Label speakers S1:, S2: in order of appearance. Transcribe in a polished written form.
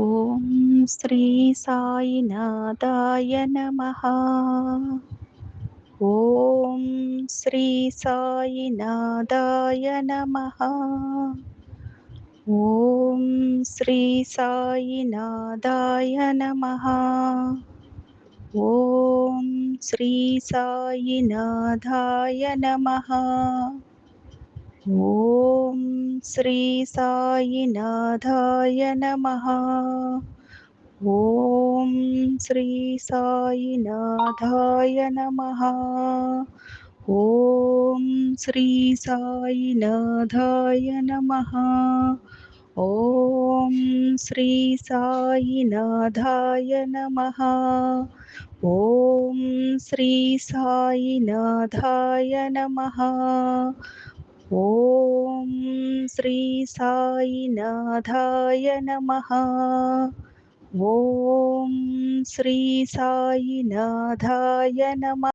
S1: ఓం శ్రీ సాయినాథాయ నమః. ఓం శ్రీ సాయినాథాయ నమః. ఓం శ్రీ సాయినాథాయ నమః. ఓం శ్రీ సాయినాథాయ నమః. ఓం శ్రీ సాయినాథాయ నమః. ఓం శ్రీ సాయినాథాయ నమః. ఓం శ్రీ సాయినాథాయ నమః. ఓం శ్రీ సాయినాథాయ నమః. ఓం శ్రీ సాయినాథాయ నమః. ఓం శ్రీ సాయినాథాయ నమః. ఓం శ్రీ సాయినాథాయ నమః.